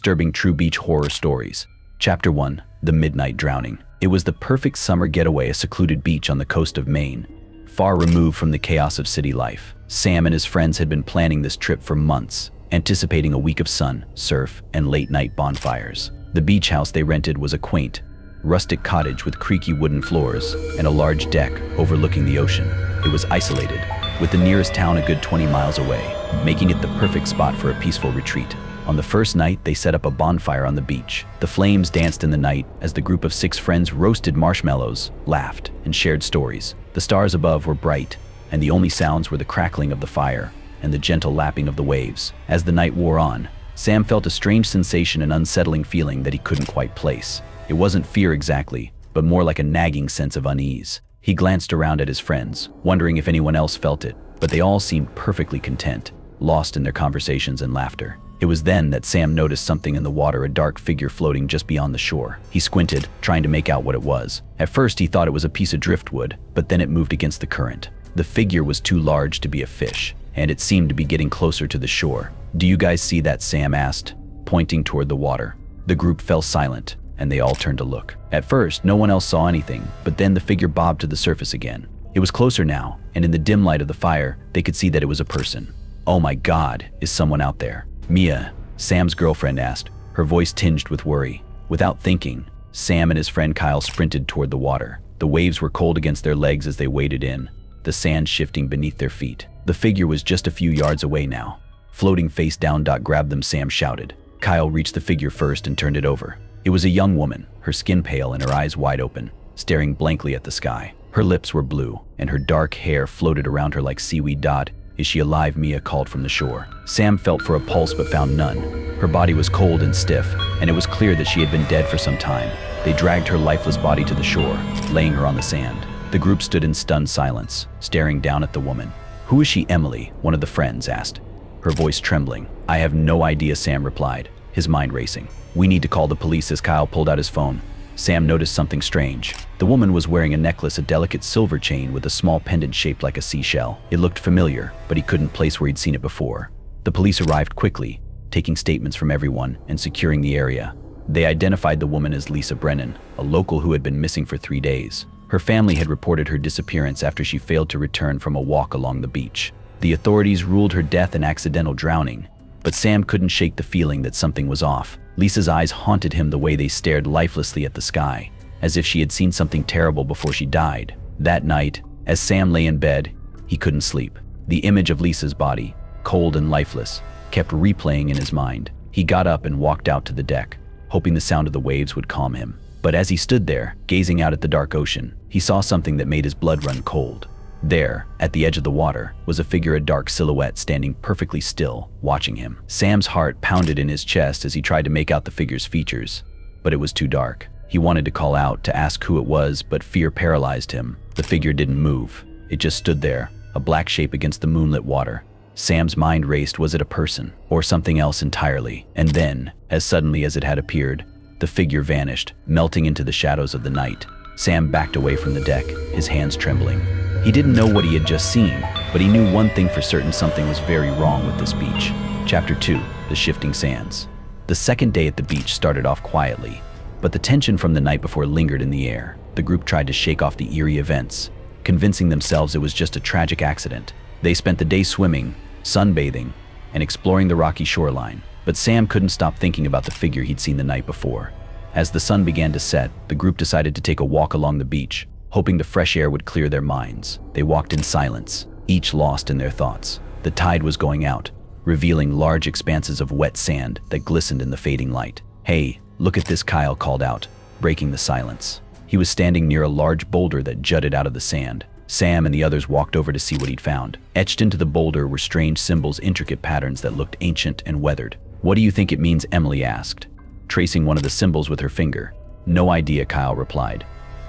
disturbing true beach horror stories. Chapter 1. The Midnight Drowning. It was the perfect summer getaway, a secluded beach on the coast of Maine, far removed from the chaos of city life. Sam and his friends had been planning this trip for months, anticipating a week of sun, surf, and late-night bonfires. The beach house they rented was a quaint, rustic cottage with creaky wooden floors and a large deck overlooking the ocean. It was isolated, with the nearest town a good 20 miles away, making it the perfect spot for a peaceful retreat. On the first night, they set up a bonfire on the beach. The flames danced in the night as the group of 6 friends roasted marshmallows, laughed, and shared stories. The stars above were bright, and the only sounds were the crackling of the fire and the gentle lapping of the waves. As the night wore on, Sam felt a strange sensation, an unsettling feeling that he couldn't quite place. It wasn't fear exactly, but more like a nagging sense of unease. He glanced around at his friends, wondering if anyone else felt it, but they all seemed perfectly content, lost in their conversations and laughter. It was then that Sam noticed something in the water, a dark figure floating just beyond the shore. He squinted, trying to make out what it was. At first, he thought it was a piece of driftwood, but then it moved against the current. The figure was too large to be a fish, and it seemed to be getting closer to the shore. "Do you guys see that?" Sam asked, pointing toward the water. The group fell silent, and they all turned to look. At first, no one else saw anything, but then the figure bobbed to the surface again. It was closer now, and in the dim light of the fire, they could see that it was a person. "Oh my God, is someone out there?" "Mia," Sam's girlfriend asked, her voice tinged with worry. Without thinking, Sam and his friend Kyle sprinted toward the water. The waves were cold against their legs as they waded in, the sand shifting beneath their feet. The figure was just a few yards away now, floating face down. "Grab them," Sam shouted. Kyle reached the figure first and turned it over. It was a young woman, her skin pale and her eyes wide open, staring blankly at the sky. Her lips were blue, and her dark hair floated around her like seaweed. "Is she alive?" Mia called from the shore. Sam felt for a pulse but found none. Her body was cold and stiff, and it was clear that she had been dead for some time. They dragged her lifeless body to the shore, laying her on the sand. The group stood in stunned silence, staring down at the woman. "Who is she?" Emily, one of the friends, asked, her voice trembling. "I have no idea," Sam replied, his mind racing. "We need to call the police." As Kyle pulled out his phone, Sam noticed something strange. The woman was wearing a necklace, a delicate silver chain with a small pendant shaped like a seashell. It looked familiar, but he couldn't place where he'd seen it before. The police arrived quickly, taking statements from everyone and securing the area. They identified the woman as Lisa Brennan, a local who had been missing for 3 days. Her family had reported her disappearance after she failed to return from a walk along the beach. The authorities ruled her death an accidental drowning, but Sam couldn't shake the feeling that something was off. Lisa's eyes haunted him, the way they stared lifelessly at the sky, as if she had seen something terrible before she died. That night, as Sam lay in bed, he couldn't sleep. The image of Lisa's body, cold and lifeless, kept replaying in his mind. He got up and walked out to the deck, hoping the sound of the waves would calm him. But as he stood there, gazing out at the dark ocean, he saw something that made his blood run cold. There, at the edge of the water, was a figure, a dark silhouette standing perfectly still, watching him. Sam's heart pounded in his chest as he tried to make out the figure's features, but it was too dark. He wanted to call out, to ask who it was, but fear paralyzed him. The figure didn't move. It just stood there, a black shape against the moonlit water. Sam's mind raced. Was it a person, or something else entirely? And then, as suddenly as it had appeared, the figure vanished, melting into the shadows of the night. Sam backed away from the deck, his hands trembling. He didn't know what he had just seen, but he knew one thing for certain: something was very wrong with this beach. Chapter 2. The Shifting Sands. The second day at the beach started off quietly, but the tension from the night before lingered in the air. The group tried to shake off the eerie events, convincing themselves it was just a tragic accident. They spent the day swimming, sunbathing, and exploring the rocky shoreline, but Sam couldn't stop thinking about the figure he'd seen the night before. As the sun began to set, the group decided to take a walk along the beach, hoping the fresh air would clear their minds. They walked in silence, each lost in their thoughts. The tide was going out, revealing large expanses of wet sand that glistened in the fading light. "Hey, look at this," Kyle called out, breaking the silence. He was standing near a large boulder that jutted out of the sand. Sam and the others walked over to see what he'd found. Etched into the boulder were strange symbols, intricate patterns that looked ancient and weathered. "What do you think it means?" Emily asked, tracing one of the symbols with her finger. "No idea," Kyle replied.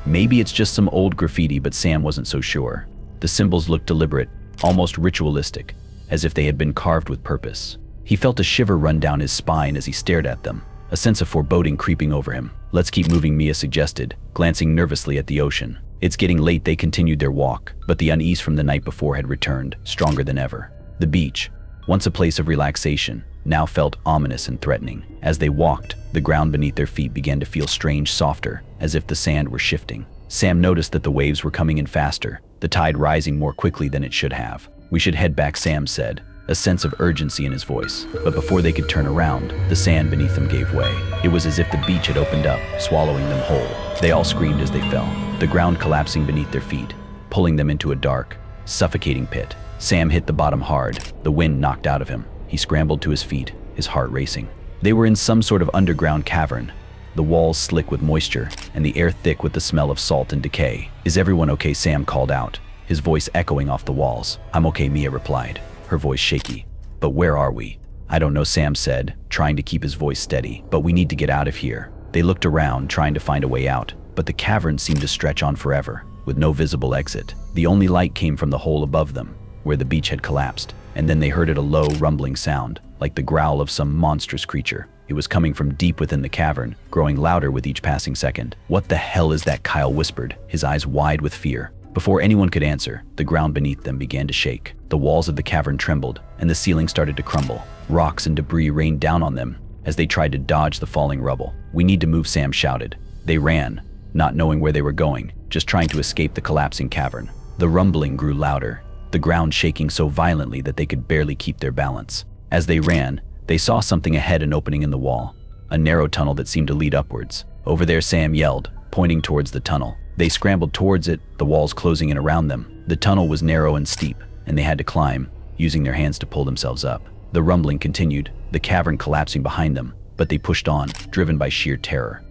"Maybe it's just some old graffiti," but Sam wasn't so sure. The symbols looked deliberate, almost ritualistic, as if they had been carved with purpose. He felt a shiver run down his spine as he stared at them, a sense of foreboding creeping over him. "Let's keep moving," Mia suggested, glancing nervously at the ocean. It's getting late. They continued their walk, but the unease from the night before had returned, stronger than ever. The beach, once a place of relaxation, now felt ominous and threatening. As they walked, the ground beneath their feet began to feel strange, softer, as if the sand were shifting. Sam noticed that the waves were coming in faster, the tide rising more quickly than it should have. "We should head back," Sam said, a sense of urgency in his voice. But before they could turn around, the sand beneath them gave way. It was as if the beach had opened up, swallowing them whole. They all screamed as they fell, the ground collapsing beneath their feet, pulling them into a dark, suffocating pit. Sam hit the bottom hard, the wind knocked out of him. He scrambled to his feet, his heart racing. They were in some sort of underground cavern, the walls slick with moisture, and the air thick with the smell of salt and decay. "Is everyone okay?" Sam called out, his voice echoing off the walls. "I'm okay," Mia replied, her voice shaky. "But where are we?" "I don't know," Sam said, trying to keep his voice steady. "But we need to get out of here." They looked around, trying to find a way out, but the cavern seemed to stretch on forever, with no visible exit. The only light came from the hole above them, where the beach had collapsed, and then they heard a low, rumbling sound, like the growl of some monstrous creature. It was coming from deep within the cavern, growing louder with each passing second. "What the hell is that?" Kyle whispered, his eyes wide with fear. Before anyone could answer, the ground beneath them began to shake. The walls of the cavern trembled, and the ceiling started to crumble. Rocks and debris rained down on them as they tried to dodge the falling rubble. "We need to move," Sam shouted. They ran, not knowing where they were going, just trying to escape the collapsing cavern. The rumbling grew louder, the ground shaking so violently that they could barely keep their balance. As they ran, they saw something ahead, an opening in the wall, a narrow tunnel that seemed to lead upwards. "Over there," Sam yelled, pointing towards the tunnel. They scrambled towards it, the walls closing in around them. The tunnel was narrow and steep, and they had to climb, using their hands to pull themselves up. The rumbling continued, the cavern collapsing behind them, but they pushed on, driven by sheer terror.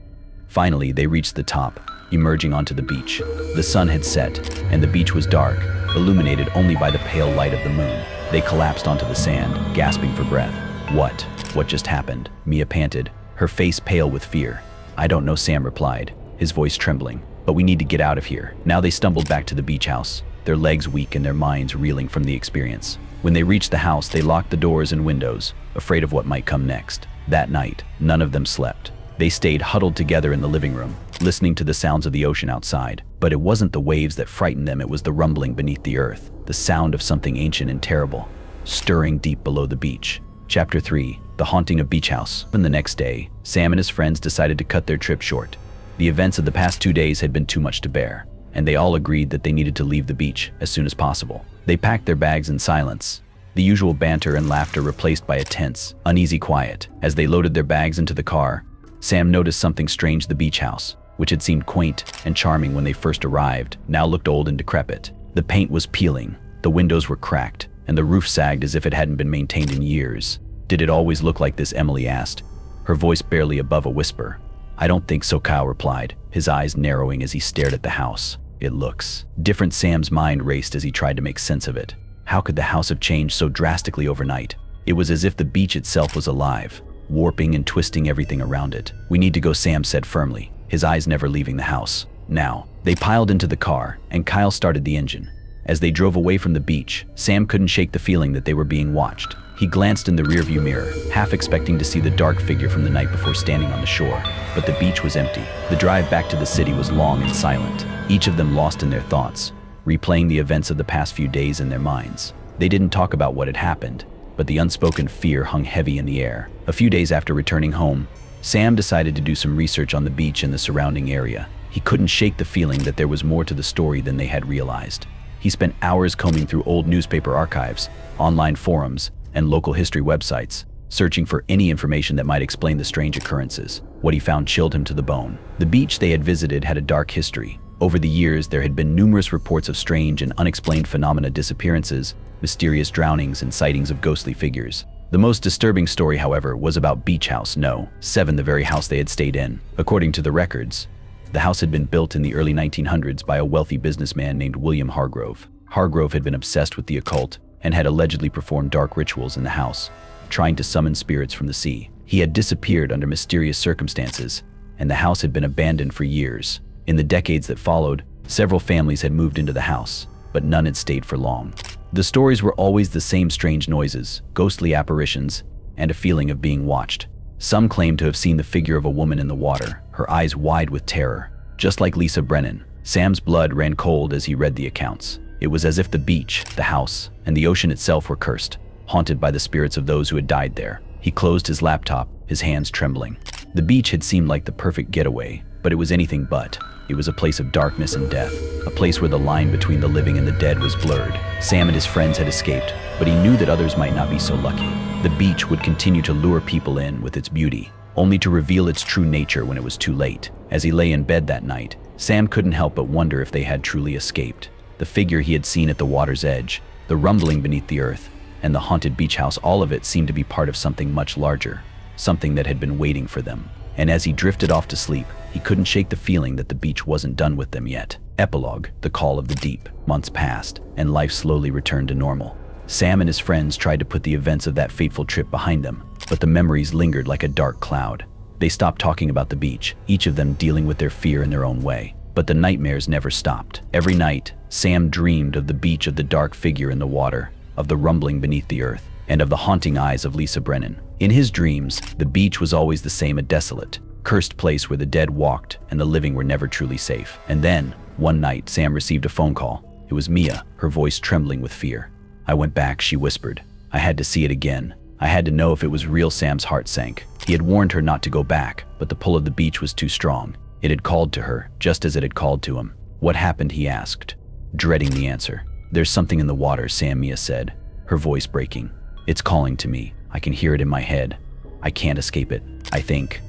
Finally, they reached the top, emerging onto the beach. The sun had set, and the beach was dark, illuminated only by the pale light of the moon. They collapsed onto the sand, gasping for breath. What just happened?" Mia panted, her face pale with fear. "I don't know," Sam replied, his voice trembling. "But we need to get out of here." Now they stumbled back to the beach house, their legs weak and their minds reeling from the experience. When they reached the house, they locked the doors and windows, afraid of what might come next. That night, none of them slept. They stayed huddled together in the living room, listening to the sounds of the ocean outside. But it wasn't the waves that frightened them, it was the rumbling beneath the earth, the sound of something ancient and terrible, stirring deep below the beach. Chapter 3. The Haunting of Beach House. And the next day, Sam and his friends decided to cut their trip short. The events of the past 2 days had been too much to bear, and they all agreed that they needed to leave the beach as soon as possible. They packed their bags in silence, the usual banter and laughter replaced by a tense, uneasy quiet. As they loaded their bags into the car, Sam noticed something strange. The beach house, which had seemed quaint and charming when they first arrived, now looked old and decrepit. The paint was peeling, the windows were cracked, and the roof sagged as if it hadn't been maintained in years. "Did it always look like this?" Emily asked, her voice barely above a whisper. "I don't think so," Kyle replied, his eyes narrowing as he stared at the house. "It looks different." Sam's mind raced as he tried to make sense of it. How could the house have changed so drastically overnight? It was as if the beach itself was alive, warping and twisting everything around it. "We need to go," Sam said firmly, his eyes never leaving the house. Now, they piled into the car, and Kyle started the engine. As they drove away from the beach, Sam couldn't shake the feeling that they were being watched. He glanced in the rearview mirror, half expecting to see the dark figure from the night before standing on the shore. But the beach was empty. The drive back to the city was long and silent, each of them lost in their thoughts, replaying the events of the past few days in their minds. They didn't talk about what had happened, but the unspoken fear hung heavy in the air. A few days after returning home, Sam decided to do some research on the beach and the surrounding area. He couldn't shake the feeling that there was more to the story than they had realized. He spent hours combing through old newspaper archives, online forums, and local history websites, searching for any information that might explain the strange occurrences. What he found chilled him to the bone. The beach they had visited had a dark history. Over the years, there had been numerous reports of strange and unexplained phenomena, disappearances, mysterious drownings, and sightings of ghostly figures. The most disturbing story, however, was about Beach House No. 7, the very house they had stayed in. According to the records, the house had been built in the early 1900s by a wealthy businessman named William Hargrove. Hargrove had been obsessed with the occult and had allegedly performed dark rituals in the house, trying to summon spirits from the sea. He had disappeared under mysterious circumstances, and the house had been abandoned for years. In the decades that followed, several families had moved into the house, but none had stayed for long. The stories were always the same: strange noises, ghostly apparitions, and a feeling of being watched. Some claimed to have seen the figure of a woman in the water, her eyes wide with terror, just like Lisa Brennan. Sam's blood ran cold as he read the accounts. It was as if the beach, the house, and the ocean itself were cursed, haunted by the spirits of those who had died there. He closed his laptop, his hands trembling. The beach had seemed like the perfect getaway, but it was anything but. It was a place of darkness and death, a place where the line between the living and the dead was blurred. Sam and his friends had escaped, but he knew that others might not be so lucky. The beach would continue to lure people in with its beauty, only to reveal its true nature when it was too late. As he lay in bed that night, Sam couldn't help but wonder if they had truly escaped. The figure he had seen at the water's edge, the rumbling beneath the earth, and the haunted beach house, all of it seemed to be part of something much larger, something that had been waiting for them. And as he drifted off to sleep, he couldn't shake the feeling that the beach wasn't done with them yet. Epilogue: The Call of the Deep. Months passed, and life slowly returned to normal. Sam and his friends tried to put the events of that fateful trip behind them, but the memories lingered like a dark cloud. They stopped talking about the beach, each of them dealing with their fear in their own way. But the nightmares never stopped. Every night, Sam dreamed of the beach, of the dark figure in the water, of the rumbling beneath the earth, and of the haunting eyes of Lisa Brennan. In his dreams, the beach was always the same, a desolate, cursed place where the dead walked and the living were never truly safe. And then, one night, Sam received a phone call. It was Mia, her voice trembling with fear. "I went back," she whispered. "I had to see it again. I had to know if it was real." Sam's heart sank. He had warned her not to go back, but the pull of the beach was too strong. It had called to her, just as it had called to him. "What happened?" he asked, dreading the answer. "There's something in the water," Mia said, her voice breaking. "It's calling to me. I can hear it in my head. I can't escape it. I think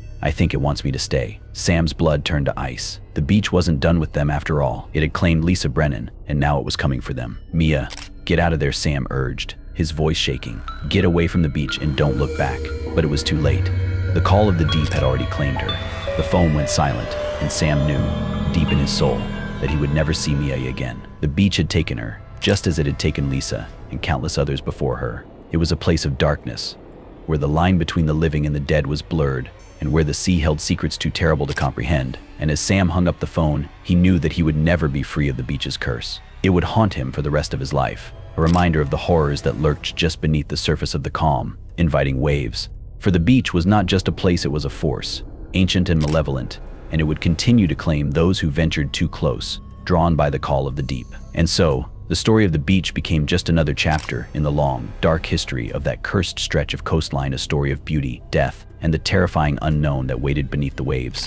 it wants me to stay." Sam's blood turned to ice. The beach wasn't done with them after all. It had claimed Lisa Brennan, and now it was coming for them. "Mia, get out of there," Sam urged, his voice shaking. "Get away from the beach and don't look back." But it was too late. The call of the deep had already claimed her. The phone went silent, and Sam knew, deep in his soul, that he would never see Mia again. The beach had taken her, just as it had taken Lisa and countless others before her. It was a place of darkness, where the line between the living and the dead was blurred, and where the sea held secrets too terrible to comprehend. And as Sam hung up the phone, he knew that he would never be free of the beach's curse. It would haunt him for the rest of his life, a reminder of the horrors that lurked just beneath the surface of the calm, inviting waves. For the beach was not just a place, it was a force, ancient and malevolent, and it would continue to claim those who ventured too close, drawn by the call of the deep. And so, the story of the beach became just another chapter in the long, dark history of that cursed stretch of coastline, a story of beauty, death, and the terrifying unknown that waited beneath the waves.